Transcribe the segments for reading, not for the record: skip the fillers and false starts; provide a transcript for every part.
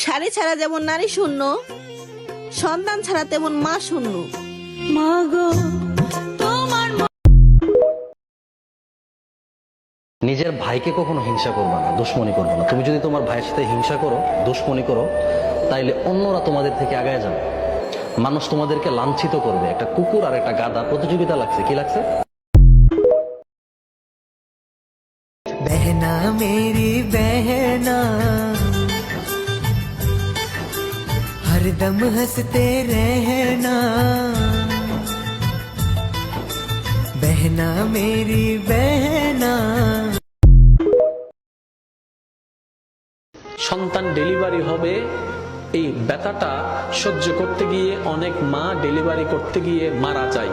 শাড়ি ছাড়া যেমন নারী শূন্য, সন্তান ছাড়া তেমন মা শূন্য। নিজের ভাইকে কখনো হিংসা করবে না, দুশ্মনী করবে না। তুমি যদি তোমার ভাইয়ের সাথে হিংসা করো, দুশ্মনী করো, তাইলে অন্যরা তোমাদের থেকে আগায় যাবে। মানুষ তোমাদেরকে লাঞ্ছিত করবে। একটা কুকুর আর একটা গাধা প্রতিযোগিতা লাগছে, কি লাগছে? बहना मेरी बहना हरदम हंसते रहना, बहना मेरी बहना। সন্তান ডেলিভারি হবে, এই ব্যথাটা সহ্য করতে গিয়ে অনেক মা ডেলিভারি করতে গিয়ে মারা যায়।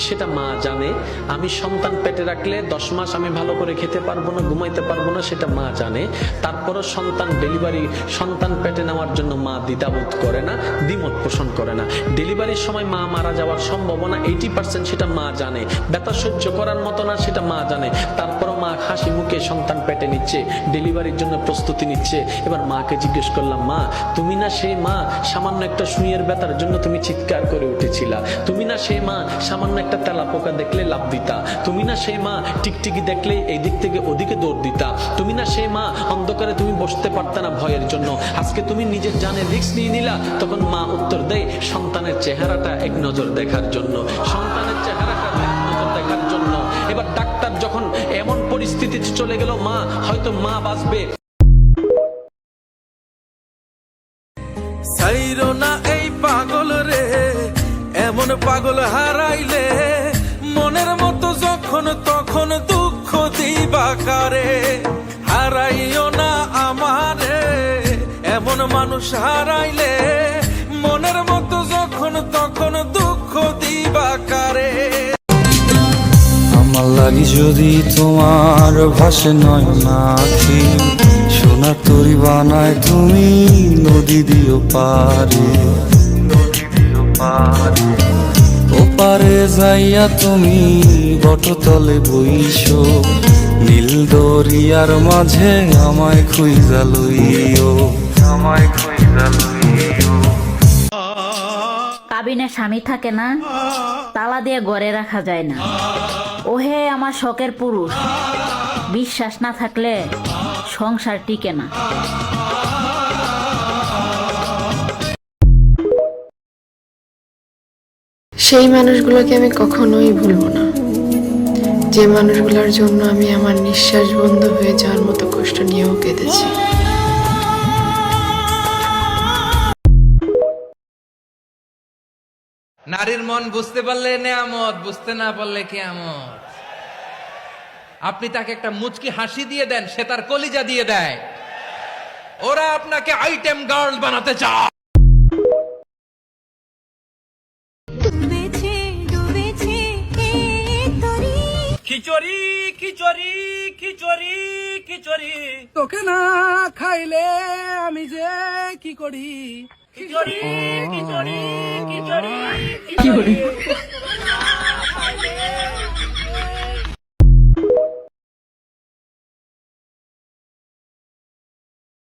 সেটা মা জানে। আমি সন্তান পেটে রাখলে 10 মাস আমি ভালো করে খেতে পারবো না, ঘুমাইতে পারবো না, সেটা মা জানে। তারপরও সন্তান পেটে নেওয়ার জন্য মা দ্বিধাবোধ করে না, দ্বিমত পোষণ করে না। ডেলিভারির সময় মা মারা যাওয়ার সম্ভাবনা 80%, সেটা মা জানে। ব্যথা সহ্য করার মতো না, সেটা মা জানে। তারপরও মা হাসি মুখে সন্তান পেটে নিচ্ছে, ডেলিভারির জন্য প্রস্তুতি নিচ্ছে। এবার মাকে জিজ্ঞেস করলাম, মা তুমি না সেই মা সামান্য একটা সুইয়ের ব্যথার জন্য তুমি চিৎকার করে উঠেছিলা? তুমি না সেই মা সামান্য একটা তেলা পোকা দেখলে লাভ দিতা? তুমি না সেই মা টিকটিকি দেখলে এই দিক থেকে ওদিকে দৌড় দিতা? তুমি না সেই মা অন্ধকারে তুমি বসতে পারতা না ভয়ের জন্য? আজকে তুমি নিজের জানের রিস্ক নিয়ে নিলা। তখন মা উত্তর দেয়, সন্তানের চেহারাটা এক নজর দেখার জন্য, সন্তানের চেহারাটা এক নজর দেখার জন্য। এবার ডাক্তার যখন এমন পরিস্থিতিতে চলে গেল, মা হয়তো মা বাঁচবে। সাইরো না এই পাগল রে, এমন পাগল হারাইলে মনের মতো যখন তখন দুঃখ দিবা কারে। হারাইও না আমারে, এমন মানুষ হারাইলে মনের মতো যখন তখন দুঃখ দিবা কারে। আমার লাগি যদি তোমার ভাসে নয় না আখি, সোনা তরি বানায় তুমি নদী দিও পারে, ওপারে যাইয়া তুমি বটতলে বইসো, নীল দরিয়ার মাঝে আমায় খুঁজা লইও, আমায় খুঁজা লইও। কাবিনে স্বামী থাকে না, তালা দিয়ে ঘরে রাখা যায় না। ওহে আমার শখের পুরুষ, বিশ্বাস না থাকলে সংসার টিকে না। সেই মানুষগুলোকে আমি কখনোই ভুলবো না, যে মানুষগুলোর জন্য আমি আমার নিঃশ্বাস বন্ধ হয়ে যাওয়ার মতো কষ্ট নিয়েও কেঁদেছি। নারীর মন বুঝতে পারলে নেয়ামত, বুঝতে না পারলে কিয়ামত। আপনি তাকে একটা মুচকি হাসি দিয়ে দেন, সে তার কলিজা দিয়ে দেয়। ওরা আপনাকে আইটেম গার্ল বানাতে চায়। খিচুড়ি খিচুড়ি খিচুড়ি খিচুড়ি, তোকে না খাইলে আমি যে কি করি। খিচুড়ি খিচুড়ি খিচুড়ি খিচুড়ি।